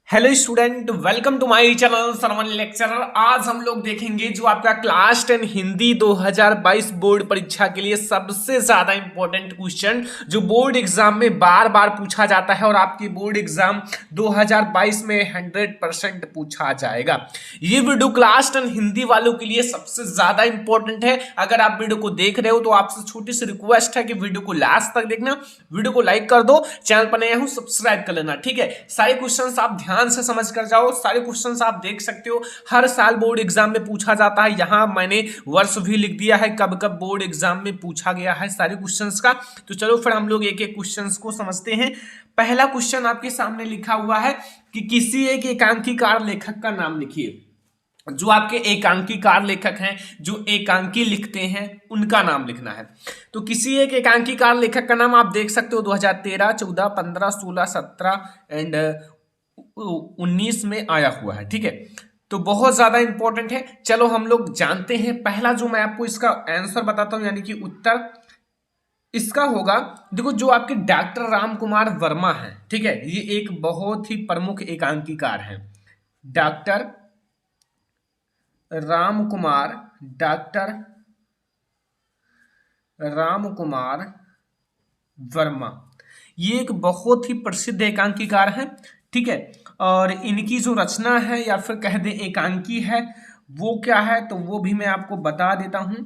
Hello student, welcome to my channel Sarwan lecturer. आज हम लोग देखेंगे जो आपका क्लास 10 हिंदी 2022 बोर्ड परीक्षा के लिए सबसे ज्यादा इंपॉर्टेंट क्वेश्चन जो बोर्ड एग्जाम में बार बार पूछा जाता है और आपकी बोर्ड एग्जाम 2022 में 100% पूछा जाएगा। ये वीडियो क्लास 10 हिंदी वालों के लिए सबसे ज्यादा इंपॉर्टेंट है। अगर आप वीडियो को देख रहे हो तो आपसे छोटी सी रिक्वेस्ट है कि वीडियो को लास्ट तक देखना, वीडियो को लाइक कर दो, चैनल पर नया हूं सब्सक्राइब कर लेना। ठीक है, सारे क्वेश्चन आप ध्यान से समझ कर जाओ, सारे क्वेश्चंस आप देख सकते हो। हर साल बोर्ड एग्जाम में पूछा जाता है, यहां मैंने वर्ष भी लिख दिया है कब कब बोर्ड एग्जाम में पूछा गया है सारे क्वेश्चंस का। तो चलो फिर हम लोग एक एक क्वेश्चंस को समझते हैं। पहला क्वेश्चन आपके सामने लिखा हुआ है कि किसी एक एकांकीकार लेखक का नाम लिखिए। जो आपके एकांकीकार लेखक हैं, जो एकांकी लिखते हैं, उनका नाम लिखना है। तो किसी एक एकांकीकार लेखक का नाम आप देख सकते हो 2013, 14, 15, 16, 17 एंड 19 में आया हुआ है। ठीक है, तो बहुत ज्यादा इंपॉर्टेंट है। चलो हम लोग जानते हैं। पहला जो मैं आपको इसका आंसर बताता हूं, यानी कि उत्तर इसका होगा, देखो जो आपके डॉक्टर राम कुमार वर्मा है, ठीक है, ये एक बहुत ही प्रमुख एकांकीकार है। डॉक्टर राम कुमार, डॉक्टर राम कुमार वर्मा, ये एक बहुत ही प्रसिद्ध एकांकीकार है। ठीक है, और इनकी जो रचना है या फिर कह दे एकांकी है वो क्या है, तो वो भी मैं आपको बता देता हूं।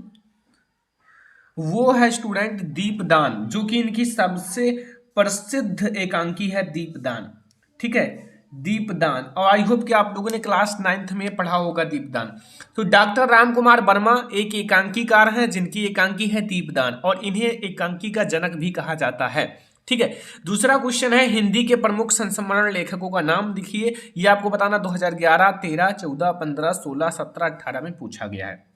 वो है स्टूडेंट दीपदान, जो कि इनकी सबसे प्रसिद्ध एकांकी है दीपदान। ठीक है, दीपदान, और आई होप कि आप लोगों ने क्लास 9th में पढ़ा होगा दीपदान। तो डॉक्टर राम कुमार वर्मा एक एकांकीकार हैं जिनकी एकांकी है दीपदान, और इन्हें एकांकी का जनक भी कहा जाता है। ठीक है, दूसरा क्वेश्चन है हिंदी के प्रमुख संस्मरण लेखकों का नाम लिखिए। ये आपको बताना 2011, 13, 14, 15, 16, 17, 18 में पूछा गया है।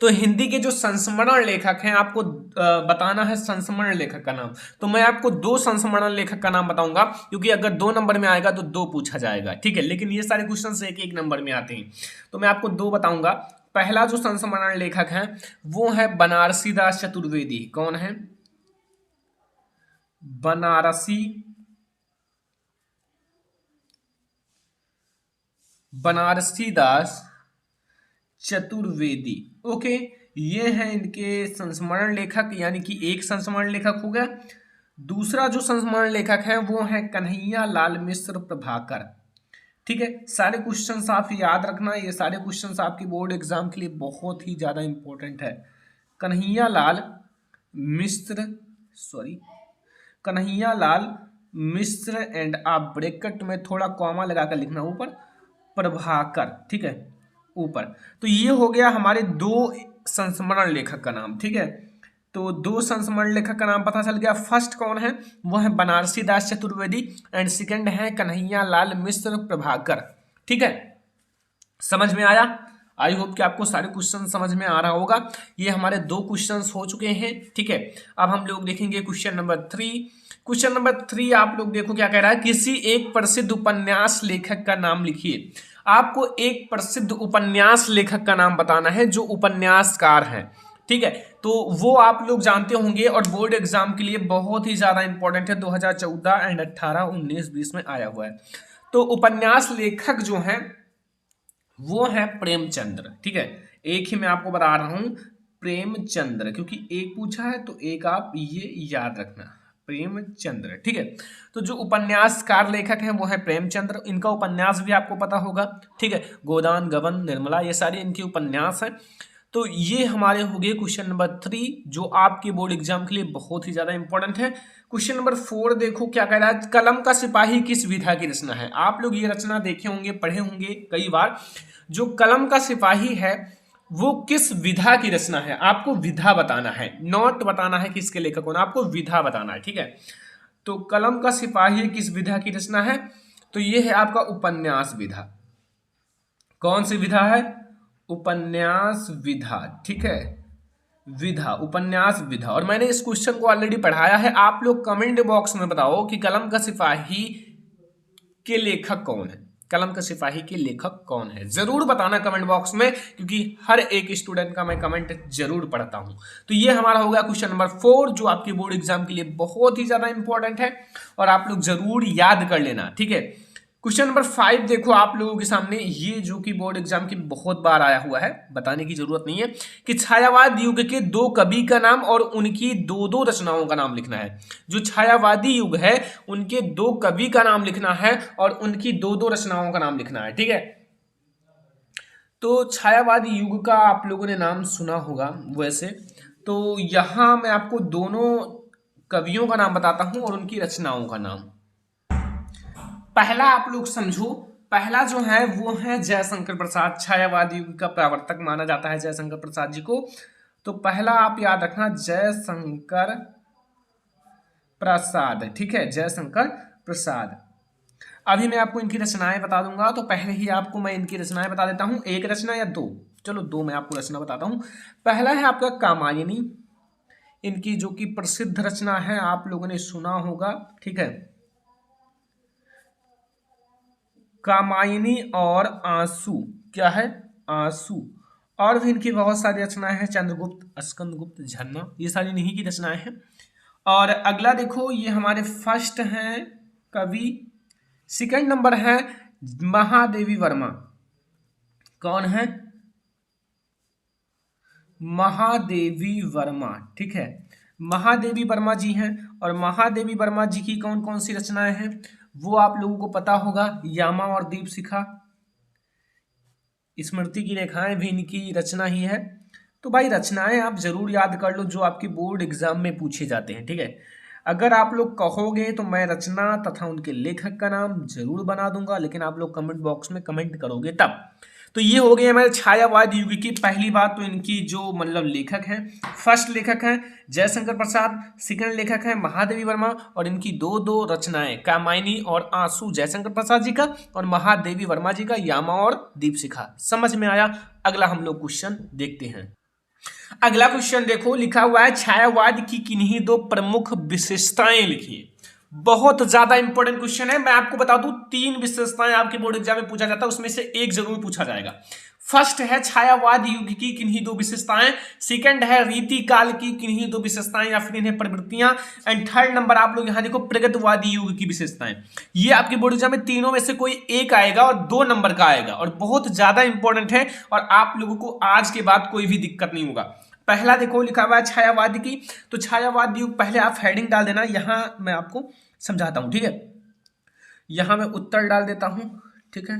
तो हिंदी के जो संस्मरण लेखक हैं आपको बताना है संस्मरण लेखक का नाम। तो मैं आपको दो संस्मरण लेखक का नाम बताऊंगा, क्योंकि अगर 2 नंबर में आएगा तो 2 पूछा जाएगा। ठीक है, लेकिन ये सारे क्वेश्चन एक एक नंबर में आते हैं, तो मैं आपको 2 बताऊंगा। पहला जो संस्मरण लेखक है वो है बनारसी दास चतुर्वेदी। कौन है? बनारसी दास चतुर्वेदी। ओके, ये हैं इनके संस्मरण लेखक, यानी कि एक संस्मरण लेखक हो गया। दूसरा जो संस्मरण लेखक है वो है कन्हैया लाल मिश्र प्रभाकर। ठीक है, सारे क्वेश्चंस आप याद रखना, ये सारे क्वेश्चंस आपकी बोर्ड एग्जाम के लिए बहुत ही ज्यादा इंपॉर्टेंट है। कन्हैया लाल मिश्र, सॉरी, कन्हैया लाल मिश्र एंड आप ब्रैकेट में थोड़ा कॉमा लगाकर लिखना ऊपर, प्रभाकर। ठीक है, ऊपर। तो ये हो गया हमारे 2 संस्मरण लेखक का नाम। ठीक है, तो 2 संस्मरण लेखक का नाम पता चल गया। फर्स्ट कौन है? वो है बनारसी दास चतुर्वेदी एंड सेकंड है कन्हैया लाल मिश्र प्रभाकर। ठीक है, समझ में आया? आई होप कि आपको सारे क्वेश्चन समझ में आ रहा होगा। ये हमारे 2 क्वेश्चंस हो चुके हैं। ठीक है, अब हम लोग देखेंगे क्वेश्चन नंबर 3। क्वेश्चन नंबर 3 आप लोग देखो क्या कह रहा है, किसी एक प्रसिद्ध उपन्यास लेखक का नाम लिखिए। आपको एक प्रसिद्ध उपन्यास लेखक का नाम बताना है जो उपन्यासकार है। ठीक है, तो वो आप लोग जानते होंगे और बोर्ड एग्जाम के लिए बहुत ही ज्यादा इंपॉर्टेंट है। 2014 एंड 18, 19, 20 में आया हुआ है। तो उपन्यास लेखक जो है वो है प्रेमचंद्र। ठीक है, एक ही मैं आपको बता रहा हूं, प्रेमचंद्र, क्योंकि एक पूछा है तो एक आप ये याद रखना, प्रेमचंद्र। ठीक है, तो जो उपन्यासकार लेखक हैं वो है प्रेमचंद्र। इनका उपन्यास भी आपको पता होगा। ठीक है, गोदान, गबन, निर्मला, ये सारे इनके उपन्यास हैं। तो ये हमारे हो गए क्वेश्चन नंबर 3 जो आपके बोर्ड एग्जाम के लिए बहुत ही ज्यादा इंपॉर्टेंट है। क्वेश्चन नंबर 4 देखो क्या कह रहा है, कलम का सिपाही किस विधा की रचना है। आप लोग ये रचना देखे होंगे, पढ़े होंगे कई बार। जो कलम का सिपाही है वो किस विधा की रचना है, आपको विधा बताना है, नॉट बताना है किसके लेखक होना, आपको विधा बताना है। ठीक है, तो कलम का सिपाही किस विधा की रचना है, तो ये है आपका उपन्यास विधा। कौन सी विधा है? उपन्यास विधा। ठीक है, विधा, उपन्यास विधा। और मैंने इस क्वेश्चन को ऑलरेडी पढ़ाया है। आप लोग कमेंट बॉक्स में बताओ कि कलम का सिपाही के लेखक कौन है, कलम का सिपाही के लेखक कौन है, जरूर बताना कमेंट बॉक्स में, क्योंकि हर एक स्टूडेंट का मैं कमेंट जरूर पढ़ता हूं। तो ये हमारा हो गया क्वेश्चन नंबर 4 जो आपके बोर्ड एग्जाम के लिए बहुत ही ज्यादा इंपॉर्टेंट है और आप लोग जरूर याद कर लेना। ठीक है, क्वेश्चन नंबर 5 देखो आप लोगों के सामने, ये जो कि बोर्ड एग्जाम की बहुत बार आया हुआ है, बताने की जरूरत नहीं है कि छायावाद युग के दो कवि का नाम और उनकी दो दो रचनाओं का नाम लिखना है। जो छायावादी युग है उनके दो कवि का नाम लिखना है और उनकी दो दो रचनाओं का नाम लिखना है, ठीक है। तो छायावादी युग का आप लोगों ने नाम सुना होगा वैसे, तो यहां मैं आपको दोनों कवियों का नाम बताता हूं और उनकी रचनाओं का नाम। पहला आप लोग समझो, पहला जो है वो है जयशंकर प्रसाद, छायावादी युग का प्रवर्तक माना जाता है जयशंकर प्रसाद जी को। तो पहला आप याद रखना जयशंकर प्रसाद, ठीक है, जयशंकर प्रसाद। अभी मैं आपको इनकी रचनाएं बता दूंगा, तो पहले ही आपको मैं इनकी रचनाएं बता देता हूं, एक रचना या दो, चलो दो मैं आपको रचना बताता हूं। पहला है आपका कामायनी, इनकी जो कि प्रसिद्ध रचना है, आप लोगों ने सुना होगा, ठीक है, कामायनी और आंसू, क्या है, आंसू। और भी इनकी बहुत सारी रचनाएं हैं, चंद्रगुप्त, स्कंदगुप्त, झरना, ये सारी इन्हीं की रचनाएं हैं। और अगला देखो, ये हमारे फर्स्ट हैं कवि, सेकंड नंबर है महादेवी वर्मा। कौन है, महादेवी वर्मा, ठीक है, महादेवी वर्मा जी हैं। और महादेवी वर्मा जी की कौन कौन सी रचनाएं हैं वो आप लोगों को पता होगा, यामा और दीप शिखा, स्मृति की रेखाएं भी इनकी रचना ही है। तो भाई रचनाएं आप जरूर याद कर लो जो आपकी बोर्ड एग्जाम में पूछे जाते हैं, ठीक है। अगर आप लोग कहोगे तो मैं रचना तथा उनके लेखक का नाम जरूर बना दूंगा, लेकिन आप लोग कमेंट बॉक्स में कमेंट करोगे तब। तो ये हो गए हमारे छायावाद युग की। पहली बात तो इनकी जो मतलब लेखक हैं, फर्स्ट लेखक हैं जयशंकर प्रसाद, सेकंड लेखक हैं महादेवी वर्मा, और इनकी दो दो रचनाएं कामायनी और आंसू जयशंकर प्रसाद जी का, और महादेवी वर्मा जी का यामा और दीपशिखा। समझ में आया। अगला हम लोग क्वेश्चन देखते हैं। अगला क्वेश्चन देखो, लिखा हुआ है छायावाद की किन्हीं दो प्रमुख विशेषताएं लिखिए। बहुत ज्यादा इंपॉर्टेंट क्वेश्चन है। मैं आपको बता दूं, तीन विशेषताएं आपके बोर्ड एग्जाम में पूछा जाता है, उसमें से एक जरूर पूछा जाएगा। फर्स्ट है छायावाद युग की किन्हीं दो विशेषताएं, सेकंड है रीति काल की किन्हीं दो विशेषताएं या फिर इन्हें प्रवृत्तियां, एंड थर्ड नंबर आप लोग यहां देखो प्रगतवादी युग की विशेषताएं। ये आपके बोर्ड एग्जाम में तीनों में से कोई एक आएगा और 2 नंबर का आएगा, और बहुत ज्यादा इंपॉर्टेंट है, और आप लोगों को आज के बाद कोई भी दिक्कत नहीं होगा। पहला देखो लिखा हुआ है छायावाद की, तो छायावाद युग, पहले आप हेडिंग डाल देना, यहां मैं आपको समझाता हूं, ठीक है। यहां मैं उत्तर डाल देता हूं, ठीक है।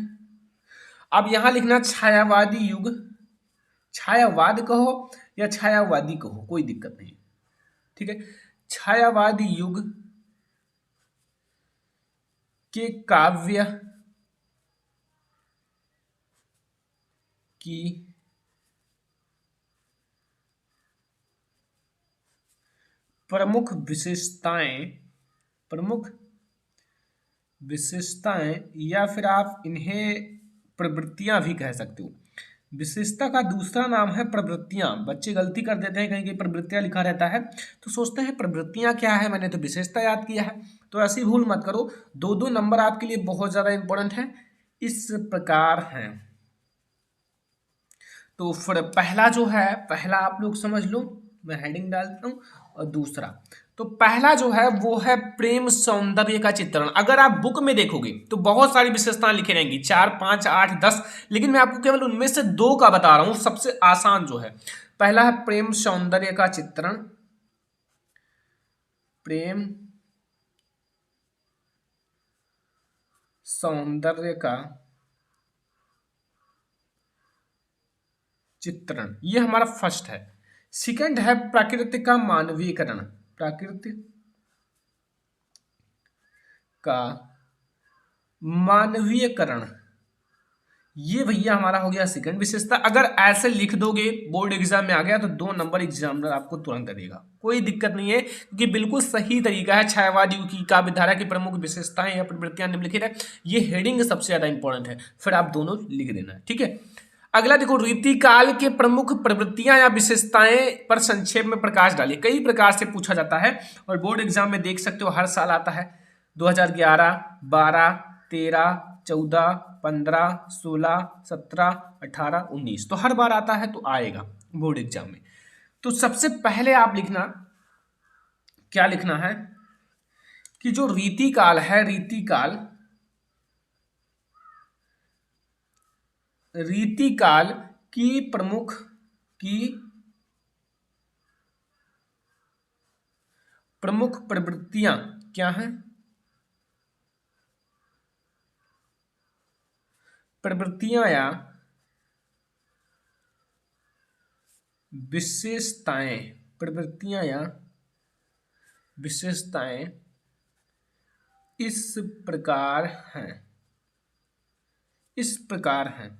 अब यहां लिखना छायावादी युग, छायावाद कहो या छायावादी कहो कोई दिक्कत नहीं, ठीक है। छायावादी युग के काव्य की प्रमुख विशेषताएं, प्रमुख विशेषताएं या फिर आप इन्हें प्रवृत्तियां भी कह सकते हो। विशेषता का दूसरा नाम है प्रवृत्तियां। बच्चे गलती कर देते हैं, कहीं कहीं प्रवृत्तियां लिखा रहता है तो सोचते हैं प्रवृत्तियां क्या है, मैंने तो विशेषता याद किया है। तो ऐसी भूल मत करो, 2-2 नंबर आपके लिए बहुत ज्यादा इंपॉर्टेंट है। इस प्रकार है, तो फिर पहला जो है, पहला आप लोग समझ लो, मैं हेडिंग डालता हूं। और दूसरा, तो पहला जो है वो है प्रेम सौंदर्य का चित्रण। अगर आप बुक में देखोगे तो बहुत सारी विशेषताएं लिखी रहेंगी, 4, 5, 8, 10, लेकिन मैं आपको केवल उनमें से 2 का बता रहा हूं, सबसे आसान जो है। पहला है प्रेम सौंदर्य का चित्रण, प्रेम सौंदर्य का चित्रण, ये हमारा फर्स्ट है। सेकंड है प्रकृति का मानवीयकरण, प्रकृति का मानवीयकरण, ये भैया हमारा हो गया सेकंड विशेषता। अगर ऐसे लिख दोगे बोर्ड एग्जाम में आ गया तो 2 नंबर एग्जामिनर आपको तुरंत देगा, कोई दिक्कत नहीं है, क्योंकि बिल्कुल सही तरीका है। छायावाद युग की काव्यधारा की प्रमुख विशेषताएं या प्रवृत्तियां निम्नलिखित है, ये हेडिंग सबसे ज्यादा इंपॉर्टेंट है, फिर आप दोनों लिख देना, ठीक है। अगला देखो, रीतिकाल के प्रमुख प्रवृत्तियां या विशेषताएं पर संक्षेप में प्रकाश डालिए। कई प्रकार से पूछा जाता है और बोर्ड एग्जाम में देख सकते हो हर साल आता है, 2011, 12, 13, 14, 15, 16, 17, 18, 19, तो हर बार आता है, तो आएगा बोर्ड एग्जाम में। तो सबसे पहले आप लिखना, क्या लिखना है कि जो रीतिकाल है, रीतिकाल रीतिकाल की प्रमुख प्रवृत्तियां क्या हैं? प्रवृत्तियां या विशेषताएं, प्रवृत्तियां या विशेषताएं इस प्रकार हैं, इस प्रकार हैं।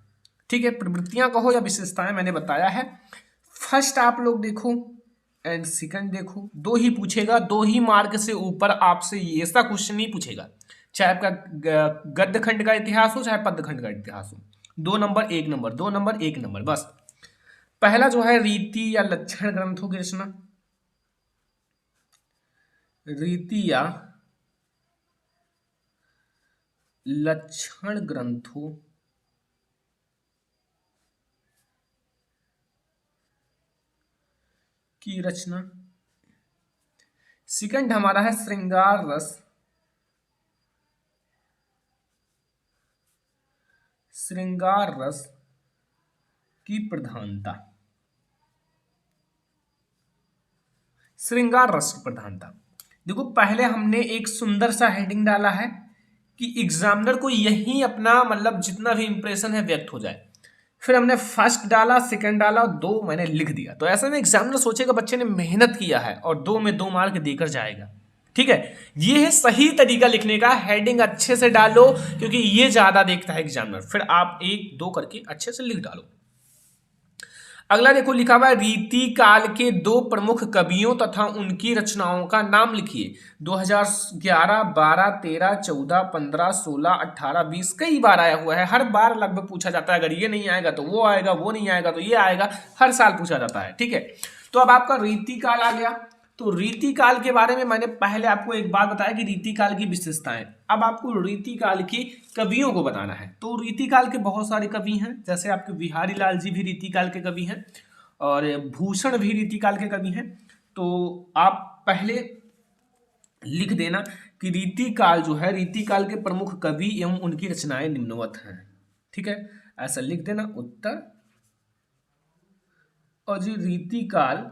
ठीक है, प्रवृत्तियां कहो या विशेषताएं मैंने बताया है। फर्स्ट आप लोग देखो एंड सेकंड देखो, दो ही पूछेगा, 2 ही मार्क से ऊपर आपसे ये ऐसा क्वेश्चन नहीं पूछेगा, चाहे आपका गद्य खंड का इतिहास हो चाहे पद्य खंड का इतिहास हो। 2 नंबर 1 नंबर, 2 नंबर 1 नंबर बस। पहला जो है रीति या लक्षण ग्रंथों की रचना, रीति या लक्षण ग्रंथों की रचना। सेकंड हमारा है श्रृंगार रस, श्रृंगार रस की प्रधानता, श्रृंगार रस की प्रधानता। देखो पहले हमने एक सुंदर सा हेडिंग डाला है कि एग्जामिनर को यही अपना मतलब जितना भी इंप्रेशन है व्यक्त हो जाए। फिर हमने फर्स्ट डाला, सेकंड डाला और 2 मैंने लिख दिया। तो ऐसे में एग्जामिनर सोचेगा बच्चे ने मेहनत किया है और 2 में 2 मार्क देकर जाएगा। ठीक है, ये है सही तरीका लिखने का। हेडिंग अच्छे से डालो क्योंकि ये ज्यादा देखता है एग्जामिनर, फिर आप 1 2 करके अच्छे से लिख डालो। अगला देखो लिखा हुआ है रीति काल के 2 प्रमुख कवियों तथा उनकी रचनाओं का नाम लिखिए। 2011, 12, 13, 14, 15, 16, 18, 20 कई बार आया हुआ है, हर बार लगभग पूछा जाता है। अगर ये नहीं आएगा तो वो आएगा, वो नहीं आएगा तो ये आएगा, हर साल पूछा जाता है। ठीक है, तो अब आपका रीति काल आ गया। तो रीति काल के बारे में मैंने पहले आपको एक बात बताया कि रीति काल की विशेषताएं। अब आपको रीति काल की कवियों को बताना है। तो रीति काल के बहुत सारे कवि हैं, जैसे आपके बिहारी लाल जी भी रीति काल के कवि हैं और भूषण भी रीति काल के कवि हैं। तो आप पहले लिख देना कि रीति काल जो है, रीति काल के प्रमुख कवि एवं उनकी रचनाएं निम्नवत हैं। ठीक है, ऐसा लिख देना उत्तर। और जो रीति काल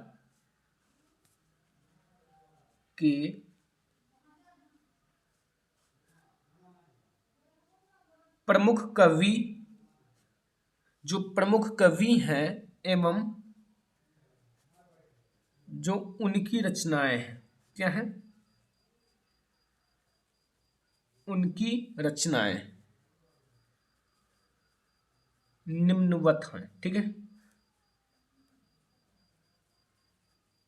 के प्रमुख कवि, जो प्रमुख कवि हैं एवं जो उनकी रचनाएं हैं, क्या हैं? उनकी रचनाएं निम्नवत हैं। ठीक है,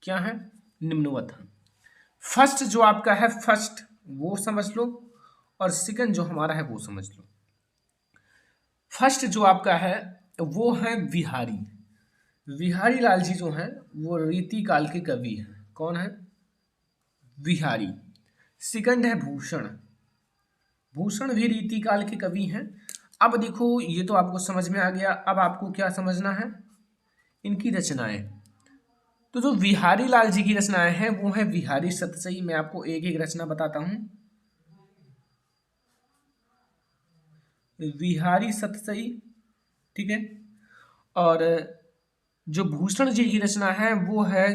क्या है? निम्नवत हैं। फर्स्ट जो आपका है, फर्स्ट वो समझ लो और सेकंड जो हमारा है वो समझ लो। फर्स्ट जो आपका है वो है बिहारी, बिहारी लाल जी जो हैं वो रीति काल के कवि हैं। कौन है? बिहारी। सेकंड है भूषण, भूषण भी रीति काल के कवि हैं। अब देखो ये तो आपको समझ में आ गया, अब आपको क्या समझना है? इनकी रचनाएं। तो जो बिहारी लाल जी की रचनाएं हैं वो है बिहारी सतसई। मैं आपको एक एक रचना बताता हूं। बिहारी सतसई, ठीक है। और जो भूषण जी की रचना है वो है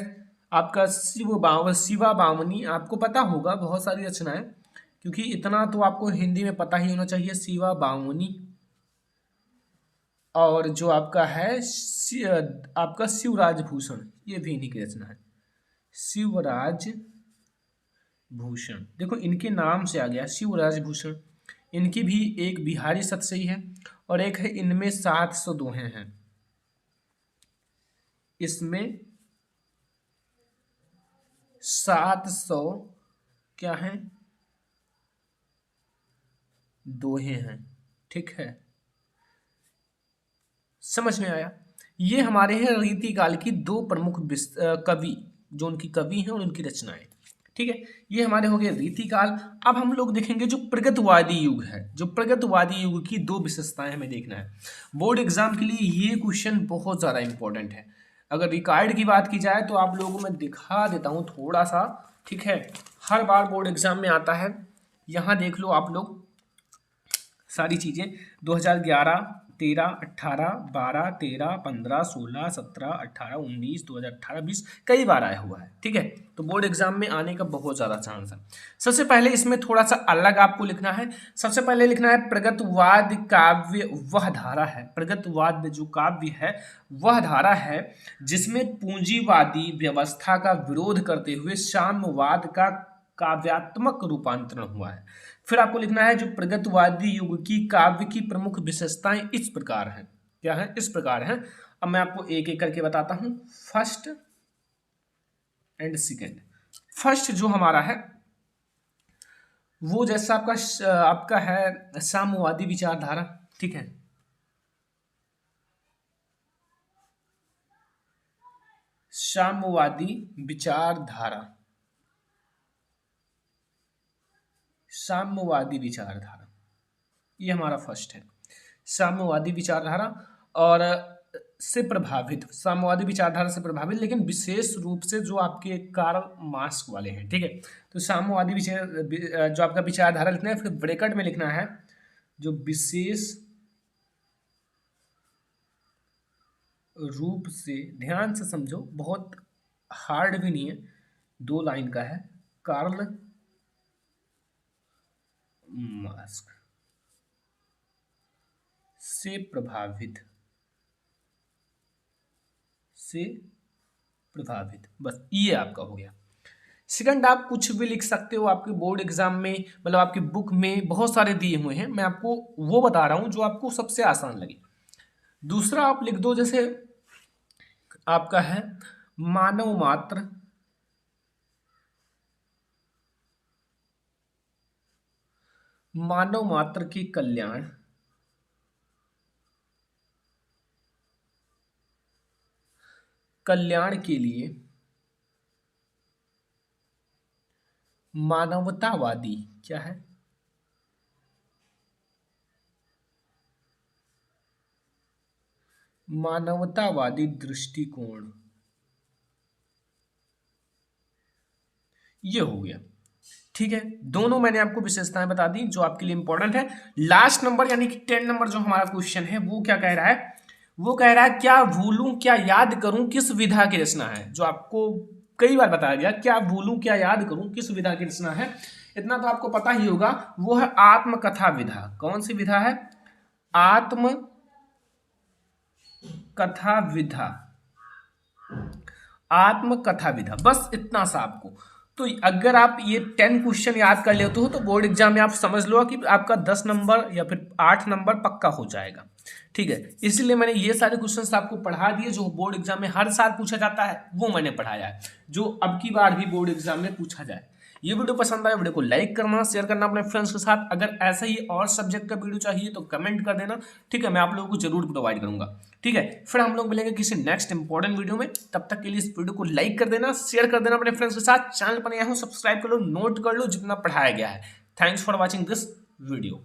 आपका शिवा बामनी। आपको पता होगा बहुत सारी रचनाएं, क्योंकि इतना तो आपको हिंदी में पता ही होना चाहिए, शिवा बामनी। और जो आपका है आपका शिवराज भूषण, ये भी इन्हीं की रचना है, शिवराज भूषण। देखो इनके नाम से आ गया शिवराज भूषण। इनकी भी एक बिहारी सतसई है और एक है इनमें 700 दोहे हैं। इसमें 700 क्या है? दोहे हैं। ठीक है, समझ में आया? ये हमारे हैं रीति काल की 2 प्रमुख कवि, जो उनकी कवि हैं और उनकी रचनाएं। ठीक है, ये हमारे हो गए रीति काल। अब हम लोग देखेंगे जो प्रगतवादी युग है, जो प्रगतवादी युग की 2 विशेषताएं हमें देखना है। बोर्ड एग्जाम के लिए ये क्वेश्चन बहुत ज़्यादा इंपॉर्टेंट है। अगर रिकॉर्ड की बात की जाए तो आप लोगों को मैं दिखा देता हूँ थोड़ा सा। ठीक है, हर बार बोर्ड एग्जाम में आता है, यहाँ देख लो आप लोग। सारी चीज़ें 2011, 13, 18, 12, 13, 15, 16, 17, 18, 19, 2018, 20 कई बार आया हुआ है। ठीक है, तो बोर्ड एग्जाम में आने का बहुत ज़्यादा चांस है। सबसे पहले इसमें थोड़ा सा अलग आपको लिखना है। सबसे पहले लिखना है प्रगतवाद काव्य वह धारा है, प्रगतवाद में जो काव्य है वह धारा है जिसमें पूंजीवादी व्यवस्था का विरोध करते हुए साम्यवाद का काव्यात्मक रूपांतरण हुआ है। फिर आपको लिखना है जो प्रगतवादी युग की काव्य की प्रमुख विशेषताएं इस प्रकार हैं। क्या है? इस प्रकार हैं। अब मैं आपको एक एक करके बताता हूं। First and second. फर्स्ट जो हमारा है वो जैसा आपका है साम्यवादी विचारधारा। ठीक है, साम्यवादी विचारधारा, साम्यवादी विचारधारा, ये हमारा फर्स्ट है। साम्यवादी विचारधारा और से प्रभावित, साम्यवादी विचारधारा से प्रभावित, लेकिन विशेष रूप से जो आपके कार्ल मार्क्स वाले हैं। ठीक है, तो साम्यवादी विचार जो आपका विचारधारा लिखना है, फिर ब्रैकेट में लिखना है जो विशेष रूप से, ध्यान से समझो, बहुत हार्ड भी नहीं है, 2 लाइन का है, कार्ल मार्क्स से प्रभावित, से प्रभावित, बस ये आपका हो गया। सेकंड, आप कुछ भी लिख सकते हो, आपके बोर्ड एग्जाम में, मतलब आपकी बुक में बहुत सारे दिए हुए हैं, मैं आपको वो बता रहा हूं जो आपको सबसे आसान लगे। दूसरा आप लिख दो, जैसे आपका है मानव मात्र, मानव मात्र के कल्याण, कल्याण के लिए मानवतावादी, क्या है? मानवतावादी दृष्टिकोण, ये हो गया। ठीक है, दोनों मैंने आपको विशेषताएं बता दी जो आपके लिए इंपॉर्टेंट है। लास्ट नंबर यानी कि 10 नंबर जो हमारा क्वेश्चन है वो क्या कह रहा है? वो कह रहा है क्या भूलूं क्या याद करूं किस विधा की रचना है। जो आपको कई बार बताया गया, क्या भूलूं क्या याद करूं किस विधा की रचना है, इतना तो आपको पता ही होगा, वो है आत्मकथा विधा। कौन सी विधा है? आत्म कथा विधा, आत्मकथा विधा, बस इतना सा आपको। तो अगर आप ये 10 क्वेश्चन याद कर लेते हो तो बोर्ड एग्जाम में आप समझ लो कि आपका 10 नंबर या फिर 8 नंबर पक्का हो जाएगा। ठीक है, इसलिए मैंने ये सारे क्वेश्चंस आपको पढ़ा दिए जो बोर्ड एग्जाम में हर साल पूछा जाता है, वो मैंने पढ़ाया है, जो अब की बार भी बोर्ड एग्जाम में पूछा जाए। ये वीडियो पसंद आया, वीडियो को लाइक करना, शेयर करना अपने फ्रेंड्स के साथ। अगर ऐसा ही और सब्जेक्ट का वीडियो चाहिए तो कमेंट कर देना। ठीक है, मैं आप लोगों को जरूर प्रोवाइड करूंगा। ठीक है, फिर हम लोग मिलेंगे किसी नेक्स्ट इंपॉर्टेंट वीडियो में। तब तक के लिए इस वीडियो को लाइक कर देना, शेयर कर देना अपने फ्रेंड्स के साथ। चैनल पर नया हो सब्सक्राइब कर लो, नोट कर लो जितना पढ़ाया गया है। Thanks for watching this video.